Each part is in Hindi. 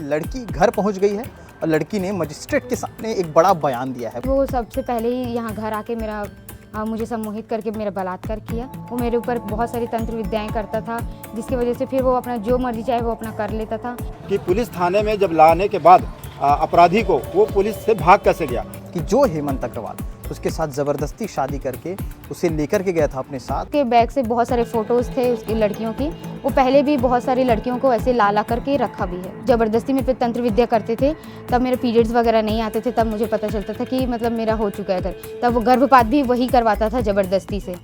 लड़की घर पहुंच गई है और लड़की ने मजिस्ट्रेट के सामने एक बड़ा बयान दिया है। वो सबसे पहले ही यहाँ घर आके मुझे सम्मोहित करके मेरा बलात्कार किया। वो मेरे ऊपर बहुत सारी तंत्र विद्याएं करता था, जिसकी वजह से फिर वो अपना जो मर्जी चाहे वो अपना कर लेता था। कि पुलिस थाने में जब लाने के बाद अपराधी को वो पुलिस से भाग कैसे गया। कि जो हेमंत अग्रवाल उसके साथ ज़बरदस्ती शादी करके उसे लेकर के गया था अपने साथ। के बैग से बहुत सारे फोटोज़ थे उसकी लड़कियों की। वो पहले भी बहुत सारी लड़कियों को ऐसे ला करके रखा भी है। ज़बरदस्ती मेरे पे तंत्र विद्या करते थे, तब मेरे पीरियड्स वगैरह नहीं आते थे, तब मुझे पता चलता था कि मतलब मेरा हो चुका है। तब वो गर्भपात भी वही करवाता था ज़बरदस्ती से।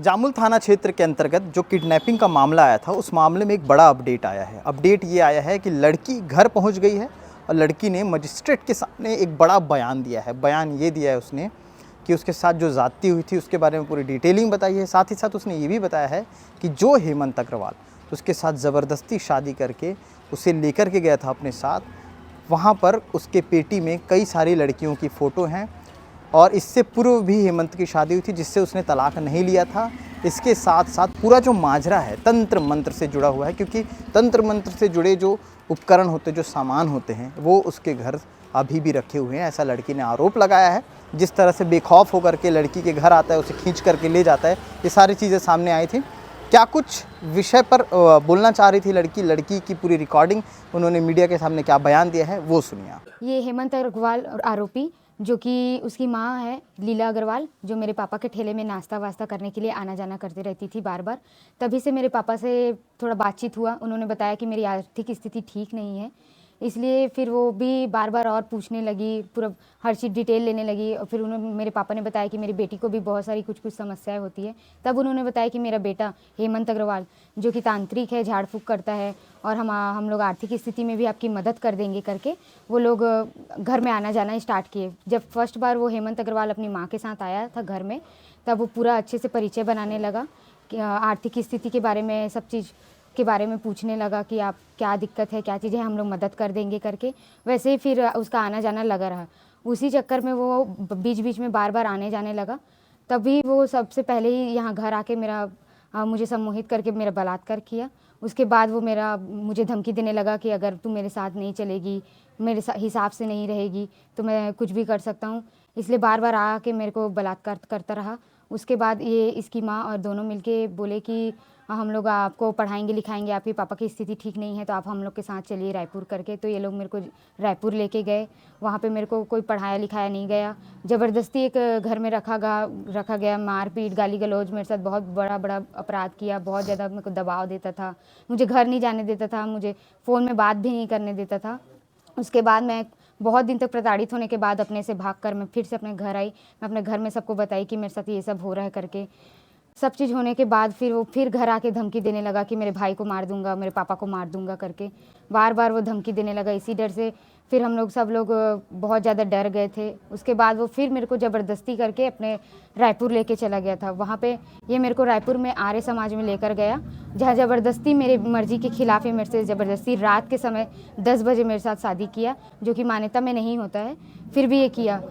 जामुल थाना क्षेत्र के अंतर्गत जो किडनैपिंग का मामला आया था, उस मामले में एक बड़ा अपडेट आया है। अपडेट ये आया है कि लड़की घर पहुंच गई है और लड़की ने मजिस्ट्रेट के सामने एक बड़ा बयान दिया है। बयान ये दिया है उसने कि उसके साथ जो ज़्यादती हुई थी उसके बारे में पूरी डिटेलिंग बताई है। साथ ही साथ उसने ये भी बताया है कि जो हेमंत अग्रवाल उसके साथ ज़बरदस्ती शादी करके उसे लेकर के गया था अपने साथ, वहाँ पर उसके पेटी में कई सारी लड़कियों की फ़ोटो हैं और इससे पूर्व भी हेमंत की शादी हुई थी जिससे उसने तलाक नहीं लिया था। इसके साथ साथ पूरा जो माजरा है तंत्र मंत्र से जुड़ा हुआ है, क्योंकि तंत्र मंत्र से जुड़े जो उपकरण होते, जो सामान होते हैं, वो उसके घर अभी भी रखे हुए हैं, ऐसा लड़की ने आरोप लगाया है। जिस तरह से बेखौफ होकर के लड़की के घर आता है, उसे खींच करके ले जाता है, ये सारी चीज़ें सामने आई थी। क्या कुछ विषय पर बोलना चाह रही थी लड़की की पूरी रिकॉर्डिंग उन्होंने मीडिया के सामने क्या बयान दिया है वो सुनिए। ये हेमंत अग्रवाल आरोपी, जो कि उसकी माँ है लीला अग्रवाल, जो मेरे पापा के ठेले में नाश्ता वास्ता करने के लिए आना जाना करती रहती थी बार बार। तभी से मेरे पापा से थोड़ा बातचीत हुआ। उन्होंने बताया कि मेरी आर्थिक स्थिति ठीक नहीं है, इसलिए फिर वो भी बार बार और पूछने लगी, पूरा हर चीज़ डिटेल लेने लगी। और फिर मेरे पापा ने बताया कि मेरी बेटी को भी बहुत सारी कुछ समस्याएं होती है। तब उन्होंने बताया कि मेरा बेटा हेमंत अग्रवाल, जो कि तांत्रिक है, झाड़ फूँक करता है और हम लोग आर्थिक स्थिति में भी आपकी मदद कर देंगे करके वो लोग घर में आना जाना स्टार्ट किए। जब फर्स्ट बार वो हेमंत अग्रवाल अपनी माँ के साथ आया था घर में, तब वो पूरा अच्छे से परिचय बनाने लगा कि आर्थिक स्थिति के बारे में, सब चीज़ के बारे में पूछने लगा कि आप क्या दिक्कत है, क्या चीज़ें हम लोग मदद कर देंगे करके। वैसे ही फिर उसका आना जाना लगा रहा। उसी चक्कर में वो बीच बीच में बार बार आने जाने लगा। तभी वो सबसे पहले ही यहाँ घर आके मुझे सम्मोहित करके मेरा बलात्कार किया। उसके बाद वो मुझे धमकी देने लगा कि अगर तू मेरे साथ नहीं चलेगी, मेरे हिसाब से नहीं रहेगी, तो मैं कुछ भी कर सकता हूँ। इसलिए बार बार आके मेरे को बलात्कार करता रहा। उसके बाद ये इसकी माँ और दोनों मिलके बोले कि हम लोग आपको पढ़ाएंगे लिखाएंगे, आपके पापा की स्थिति ठीक नहीं है तो आप हम लोग के साथ चलिए रायपुर करके। तो ये लोग मेरे को रायपुर लेके गए। वहाँ पे मेरे को कोई पढ़ाया लिखाया नहीं गया, ज़बरदस्ती एक घर में रखा गया। मारपीट, गाली गलौज, मेरे साथ बहुत बड़ा अपराध किया। बहुत ज़्यादा मेरे को दबाव देता था, मुझे घर नहीं जाने देता था, मुझे फ़ोन में बात भी नहीं करने देता था। उसके बाद मैं बहुत दिन तक प्रताड़ित होने के बाद अपने से भागकर मैं फिर से अपने घर आई। मैं अपने घर में सबको बताई कि मेरे साथ ये सब हो रहा है करके। सब चीज़ होने के बाद फिर वो घर आके धमकी देने लगा कि मेरे भाई को मार दूंगा, मेरे पापा को मार दूंगा करके। बार बार वो धमकी देने लगा। इसी डर से फिर सब लोग बहुत ज़्यादा डर गए थे। उसके बाद वो फिर मेरे को ज़बरदस्ती करके अपने रायपुर लेके चला गया था। वहाँ पे ये मेरे को रायपुर में आर्य समाज में लेकर गया, जहाँ ज़बरदस्ती मेरे मर्जी के खिलाफ ही मेरे से ज़बरदस्ती रात के समय 10 बजे मेरे साथ शादी किया, जो कि मान्यता में नहीं होता है, फिर भी ये किया।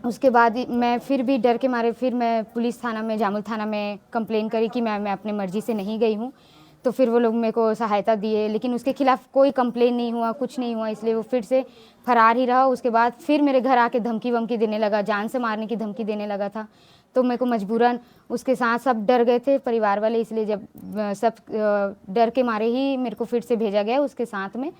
उसके बाद मैं फिर भी डर के मारे फिर मैं पुलिस थाना में, जामुल थाना में कंप्लेन करी कि मैं अपने मर्जी से नहीं गई हूँ। तो फिर वो लोग मेरे को सहायता दिए, लेकिन उसके खिलाफ़ कोई कंप्लेन नहीं हुआ, कुछ नहीं हुआ, इसलिए वो फिर से फरार ही रहा। उसके बाद फिर मेरे घर आके धमकी वमकी देने लगा, जान से मारने की धमकी देने लगा था। तो मेरे को मजबूरन उसके साथ सब डर गए थे परिवार वाले, इसलिए जब सब डर के मारे ही मेरे को फिर से भेजा गया उसके साथ में।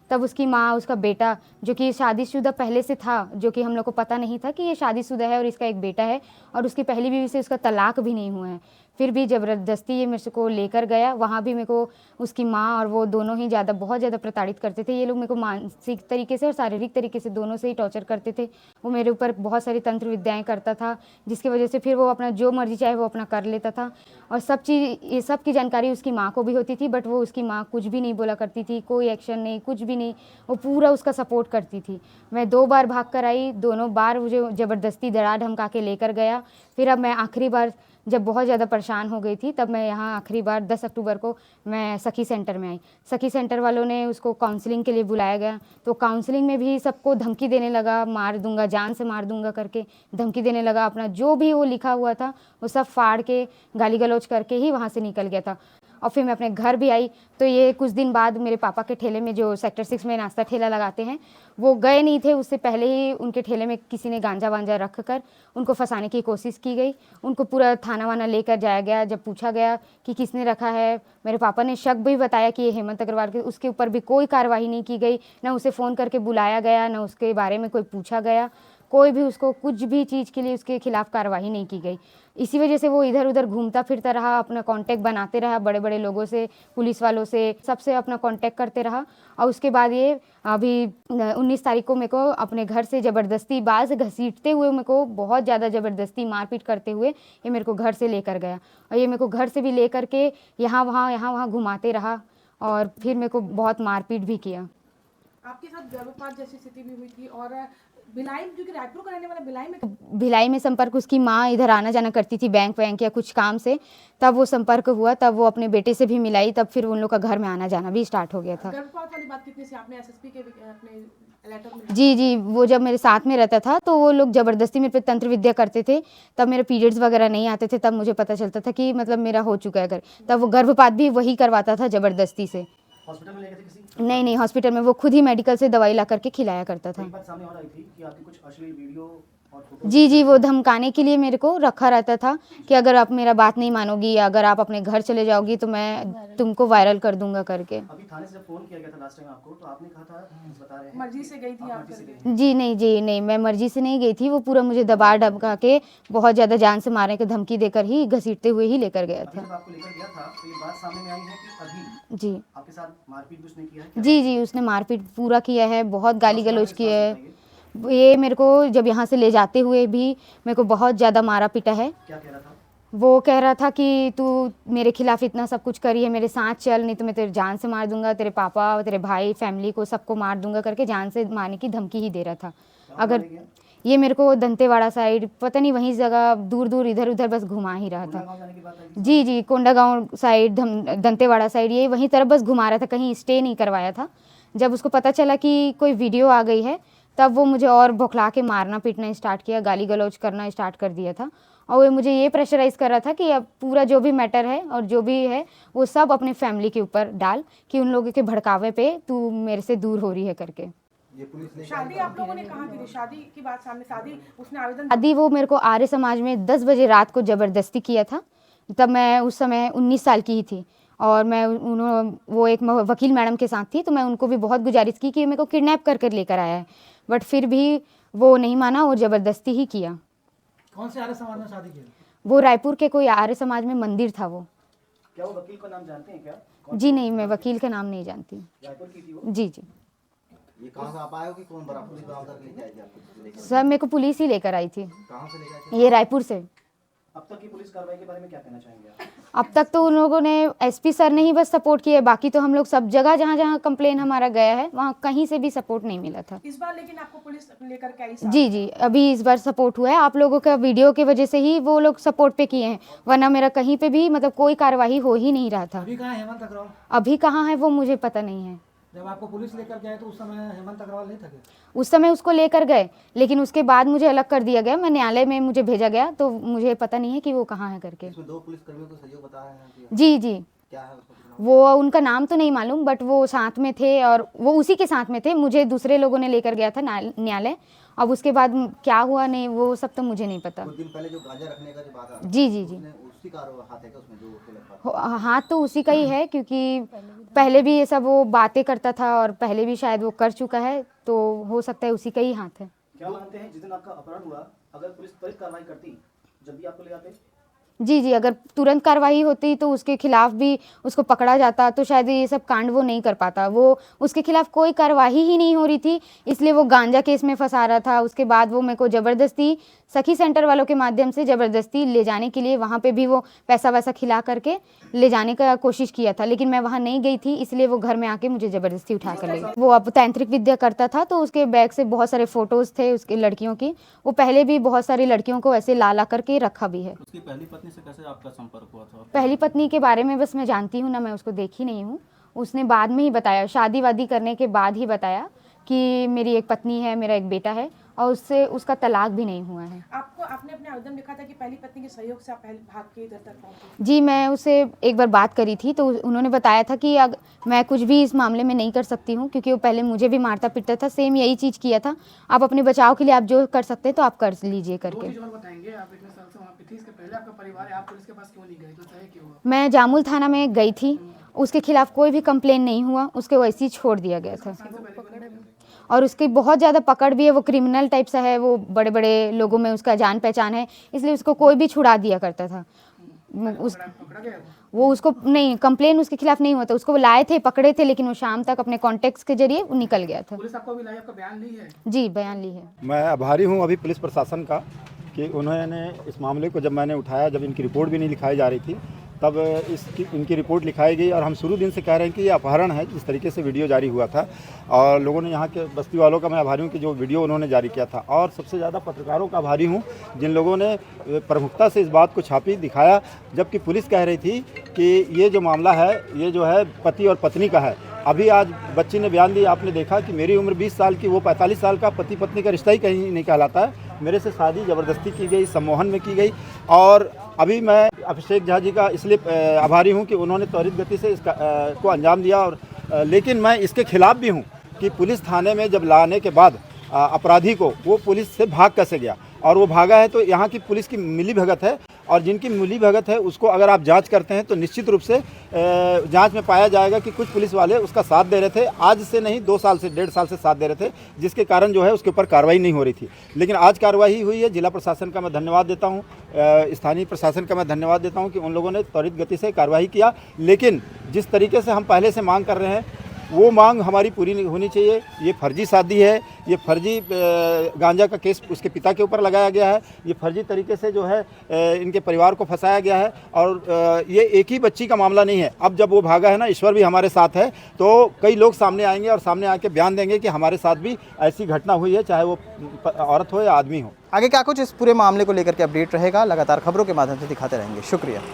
तब उसकी माँ, उसका बेटा, जो कि शादीशुदा पहले से था, जो कि हम लोग को पता नहीं था कि ये शादीशुदा है और इसका एक बेटा है और उसकी पहली बीवी से उसका तलाक भी नहीं हुआ है, फिर भी ज़बरदस्ती ये मेरे को लेकर गया। वहाँ भी मेरे को उसकी माँ और वो दोनों ही बहुत ज़्यादा प्रताड़ित करते थे। ये लोग मेरे को मानसिक तरीके से और शारीरिक तरीके से दोनों से ही टॉर्चर करते थे। वो मेरे ऊपर बहुत सारी तंत्र विद्याएँ करता था, जिसकी वजह से फिर वो अपना जो मर्जी चाहे वो अपना कर लेता था। और ये सब की जानकारी उसकी माँ को भी होती थी, बट वो उसकी माँ कुछ भी नहीं बोला करती थी, कोई एक्शन नहीं, कुछ भी नहीं, वो पूरा उसका सपोर्ट करती थी। मैं 2 बार भाग कर आई, दोनों बार मुझे ज़बरदस्ती डरा धमका के लेकर गया। फिर अब मैं आखिरी बार जब बहुत ज़्यादा परेशान हो गई थी, तब मैं यहाँ आखिरी बार 10 अक्टूबर को मैं सखी सेंटर में आई। सखी सेंटर वालों ने उसको काउंसलिंग के लिए बुलाया गया, तो काउंसलिंग में भी सबको धमकी देने लगा, मार दूंगा, जान से मार दूंगा करके धमकी देने लगा। अपना जो भी वो लिखा हुआ था वो सब फाड़ के गाली गलौज करके ही वहाँ से निकल गया था। और फिर मैं अपने घर भी आई। तो ये कुछ दिन बाद मेरे पापा के ठेले में, जो सेक्टर 6 में नाश्ता ठेला लगाते हैं, वो गए नहीं थे, उससे पहले ही उनके ठेले में किसी ने गांजा वांजा रख कर उनको फंसाने की कोशिश की गई। उनको पूरा थाना वाना लेकर जाया गया। जब पूछा गया कि किसने रखा है, मेरे पापा ने शक भी बताया कि ये हेमंत अग्रवाल के, उसके ऊपर भी कोई कार्रवाई नहीं की गई। ना उसे फ़ोन करके बुलाया गया, ना उसके बारे में कोई पूछा गया, कोई भी उसको कुछ भी चीज़ के लिए उसके खिलाफ कार्रवाई नहीं की गई। इसी वजह से वो इधर उधर घूमता फिरता रहा, अपना कांटेक्ट बनाते रहा बड़े बड़े लोगों से, पुलिस वालों से, सबसे अपना कांटेक्ट करते रहा। और उसके बाद ये अभी 19 तारीख को मेरे को अपने घर से ज़बरदस्ती बाल से घसीटते हुए, मेरे को बहुत ज़्यादा ज़बरदस्ती मारपीट करते हुए ये मेरे को घर से लेकर गया। और ये मेरे को घर से भी लेकर के यहाँ वहाँ घुमाते रहा और फिर मेरे को बहुत मारपीट भी किया। आपके साथ गर्भपात जैसी स्थिति भी हुई थी और भिलाई, जो कि रायपुर का रहने वाला, भिलाई में संपर्क, उसकी माँ इधर आना जाना करती थी बैंक वैंक या कुछ काम से, तब वो संपर्क हुआ, तब वो अपने बेटे से भी मिलाई, तब फिर उन लोग का घर में आना जाना भी स्टार्ट हो गया था। गर्भपात वाली बात कितनी सी आपने एसएसपी के अपने लेटर में? जी, वो जब मेरे साथ में रहता था तो वो लोग ज़बरदस्ती मेरे पे तंत्र विद्या करते थे। तब मेरे पीरियड्स वगैरह नहीं आते थे, तब मुझे पता चलता था कि मतलब मेरा हो चुका है। तब वो गर्भपात भी वही करवाता था ज़बरदस्ती से। हॉस्पिटल में ले गए थे किसी? नहीं, हॉस्पिटल में वो खुद ही मेडिकल से दवाई ला करके खिलाया करता था। एक बात सामने और आई थी कि आपकी कुछ अश्लील वीडियो और फोटो। जी, वो धमकाने के लिए मेरे को रखा रहता था कि अगर आप मेरा बात नहीं मानोगी या अगर आप अपने घर चले जाओगी तो मैं तुमको वायरल कर दूंगा करके। अभी थाने से जब फोन किया गया था लास्ट टाइम आपको, तो आपने कहा था, बता रहे हैं मर्जी से गई थी आप? मर्जी से गई थी। जी नहीं, मैं मर्जी से नहीं गई थी। वो पूरा मुझे दबा धमका के बहुत ज़्यादा जान से मारने की धमकी देकर ही, घसीटते हुए ही लेकर गया अभी था। जब आपको लेकर गया था तो ये बात सामने में आई है कि अभी जी आपके साथ मारपीट भी उसने किया है क्या? जी, उसने मारपीट पूरा किया है, बहुत गाली गलौज किया है। ये मेरे को जब यहाँ से ले जाते हुए भी मेरे को बहुत ज़्यादा मारा पीटा है। क्या कह रहा था? वो कह रहा था कि तू मेरे खिलाफ इतना सब कुछ करी है, मेरे साथ चल, नहीं तो मैं तेरे जान से मार दूंगा, तेरे पापा, तेरे भाई, फैमिली को सबको मार दूंगा करके जान से मारने की धमकी ही दे रहा था। अगर ये मेरे को दंतेवाड़ा साइड, पता नहीं वहीं जगह दूर इधर उधर बस घुमा ही रहा था। गाँव जाने की बात आई? जी, कोंडागांव साइड, दंतेवाड़ा साइड, ये वहीं तरफ बस घुमा रहा था, कहीं स्टे नहीं करवाया था। जब उसको पता चला कि कोई वीडियो आ गई है, तब वो मुझे और बौखला के मारना पीटना स्टार्ट किया, गाली गलौज करना स्टार्ट कर दिया था। और वो मुझे ये प्रेशराइज कर रहा था कि अब पूरा जो भी मैटर है और जो भी है वो सब अपने फैमिली के ऊपर डाल, कि उन लोगों के भड़कावे पे तू मेरे से दूर हो रही है करके। शादी आप लोगों ने कहाँ की थी? शादी की बात सामने, शादी उसने आवेदन शादी वो मेरे को आर्य समाज में 10 बजे रात को ज़बरदस्ती किया था। तब मैं उस समय 19 साल की ही थी और मैं वो एक वकील मैडम के साथ थी, तो मैं उनको भी बहुत गुजारिश की कि मेरे को किडनैप कर लेकर आया है, बट फिर भी वो नहीं माना और ज़बरदस्ती ही किया। कौन से आर्य समाज में शादी की? वो रायपुर के कोई आर्य समाज में मंदिर था वो। क्या वो वकील का नाम जानते हैं क्या? जी नहीं, मैं वकील का नाम नहीं जानती। रायपुर की थी वो? जी ये कहाँ से आप आए हो कि कौन बड़ा पुलिस वाला लेके आई थी आपको? सर, मेरे को पुलिस ही लेकर आई थी। कहाँ से लेके आए थे? ये रायपुर से। अब तक की पुलिस कार्रवाई के बारे में क्या कहना चाहेंगे आप? अब तक तो उन लोगों ने एसपी सर ने ही बस सपोर्ट किया है, बाकी तो हम लोग सब जगह जहाँ कंप्लेन हमारा गया है वहाँ कहीं से भी सपोर्ट नहीं मिला था। इस बार लेकिन आपको पुलिस लेकर के आई साथ? जी, अभी इस बार सपोर्ट हुआ है, आप लोगों का वीडियो के वजह से ही वो लोग सपोर्ट पे किए हैं, वरना मेरा कहीं पे भी मतलब कोई कार्रवाई हो ही नहीं रहा था। अभी कहाँ है हेमंत अग्रवाल? अभी कहाँ है वो मुझे पता नहीं है। जब आपको पुलिस लेकर गए तो उस समय हेमंत अग्रवाल नहीं था क्या? उस समय उसको लेकर गए, लेकिन उसके बाद मुझे अलग कर दिया गया, मैं न्यायालय में मुझे भेजा गया, तो मुझे पता नहीं है कि वो कहाँ है करके। इसमें 2 पुलिसकर्मियों को सहयोग बताया है कि जी, क्या है उसका? वो उनका नाम तो नहीं मालूम, बट वो साथ में थे और वो उसी के साथ में थे। मुझे दूसरे लोगों ने लेकर गया था न्यायालय। अब उसके बाद क्या हुआ नहीं वो सब तो मुझे नहीं पता। कुछ दिन पहले जो गांजा रखने का जो बात आ जी उसी का हाथ है क्या उसमें जो उसको लगता है? हाथ तो उसी का ही है, क्योंकि पहले भी ये सब वो बातें करता था और पहले भी शायद वो कर चुका है, तो हो सकता है उसी का ही हाथ है। क्या मानते हैं जिस दिन आपका अपहरण हुआ, अगर पुलिस त्वरित कार्रवाई करती, जब भी आपको ले जाते? जी, अगर तुरंत कार्रवाई होती तो उसके खिलाफ भी उसको पकड़ा जाता, तो शायद ये सब कांड वो नहीं कर पाता। वो उसके खिलाफ कोई कार्रवाई ही नहीं हो रही थी, इसलिए वो गांजा केस में फंसा रहा था। उसके बाद वो मेरे को ज़बरदस्ती सखी सेंटर वालों के माध्यम से ज़बरदस्ती ले जाने के लिए, वहाँ पे भी वो पैसा वैसा खिला करके ले जाने का कोशिश किया था, लेकिन मैं वहाँ नहीं गई थी, इसलिए वो घर में आके मुझे ज़बरदस्ती उठा कर ले गए। वो अब तांत्रिक विद्या करता था, तो उसके बैग से बहुत सारे फ़ोटोज़ थे उसके लड़कियों की। वो पहले भी बहुत सारी लड़कियों को ऐसे ला करके रखा भी है। उसकी पहली पत्नी से कैसे आपका संपर्क हुआ था? पहली पत्नी के बारे में बस मैं जानती हूँ ना, मैं उसको देखी नहीं हूँ। उसने बाद में ही बताया, शादी वादी करने के बाद ही बताया कि मेरी एक पत्नी है, मेरा एक बेटा है और उससे उसका तलाक भी नहीं हुआ है। आपको आपने अपने आवेदन में लिखा था कि पहली पत्नी के सहयोग से आप पहले भाग के इधर तक पहुंचे। जी, मैं उससे एक बार बात करी थी तो उन्होंने बताया था कि मैं कुछ भी इस मामले में नहीं कर सकती हूँ, क्योंकि वो पहले मुझे भी मारता पीटता था, सेम यही चीज़ किया था। आप अपने बचाव के लिए आप जो कर सकते हैं तो आप कर लीजिए करके। और बताएंगे, आप इतने साल से वहाँ पे थी, इसके पहले आपका परिवार है, आप पुलिस के पास क्यों नहीं गए, तो चाहे क्यों हुआ? मैं जामुल थाना में गई थी, उसके खिलाफ कोई भी कंप्लेन नहीं हुआ, उसके वैसे ही छोड़ दिया गया था। और उसकी बहुत ज़्यादा पकड़ भी है, वो क्रिमिनल टाइप सा है, वो बड़े बड़े लोगों में उसका जान पहचान है, इसलिए उसको कोई भी छुड़ा दिया करता था। वो उसको नहीं, कंप्लेन उसके खिलाफ नहीं हुआ था, उसको वो लाए थे, पकड़े थे, लेकिन वो शाम तक अपने कॉन्टेक्ट्स के जरिए वो निकल गया था। पुलिस आपको भी लाई, आपका बयान ली है? जी, बयान ली है। मैं आभारी हूँ अभी पुलिस प्रशासन का कि उन्होंने इस मामले को जब मैंने उठाया, जब इनकी रिपोर्ट भी नहीं लिखाई जा रही थी, तब इनकी रिपोर्ट लिखाई गई। और हम शुरू दिन से कह रहे हैं कि ये अपहरण है, जिस तरीके से वीडियो जारी हुआ था। और लोगों ने, यहाँ के बस्ती वालों का मैं आभारी हूँ कि जो वीडियो उन्होंने जारी किया था। और सबसे ज़्यादा पत्रकारों का आभारी हूँ जिन लोगों ने प्रमुखता से इस बात को छापी, दिखाया, जबकि पुलिस कह रही थी कि ये जो मामला है ये जो है पति और पत्नी का है। अभी आज बच्ची ने बयान दिया, आपने देखा कि मेरी उम्र 20 साल की, वो 45 साल का, पति पत्नी का रिश्ता ही कहीं नहीं कहलाता है। मेरे से शादी ज़बरदस्ती की गई, सम्मोहन में की गई। और अभी मैं अभिषेक झा जी का इसलिए आभारी हूं कि उन्होंने त्वरित गति से इसका को अंजाम दिया। और लेकिन मैं इसके खिलाफ भी हूं कि पुलिस थाने में जब लाने के बाद अपराधी को वो पुलिस से भाग कैसे गया, और वो भागा है तो यहाँ की पुलिस की मिली भगत है। और जिनकी मिली भगत है उसको अगर आप जांच करते हैं तो निश्चित रूप से जांच में पाया जाएगा कि कुछ पुलिस वाले उसका साथ दे रहे थे, आज से नहीं 2 साल से, 1.5 साल से साथ दे रहे थे, जिसके कारण जो है उसके ऊपर कार्रवाई नहीं हो रही थी। लेकिन आज कार्रवाई हुई है। जिला प्रशासन का मैं धन्यवाद देता हूँ, स्थानीय प्रशासन का मैं धन्यवाद देता हूँ कि उन लोगों ने त्वरित गति से कार्रवाई किया। लेकिन जिस तरीके से हम पहले से मांग कर रहे हैं वो मांग हमारी पूरी होनी चाहिए। ये फर्जी शादी है, ये फर्जी गांजा का केस उसके पिता के ऊपर लगाया गया है, ये फर्जी तरीके से जो है इनके परिवार को फंसाया गया है। और ये एक ही बच्ची का मामला नहीं है। अब जब वो भागा है ना, ईश्वर भी हमारे साथ है, तो कई लोग सामने आएंगे और सामने आके बयान देंगे कि हमारे साथ भी ऐसी घटना हुई है, चाहे वो औरत हो या आदमी हो। आगे क्या कुछ इस पूरे मामले को लेकर के अपडेट रहेगा, लगातार खबरों के माध्यम से दिखाते रहेंगे। शुक्रिया।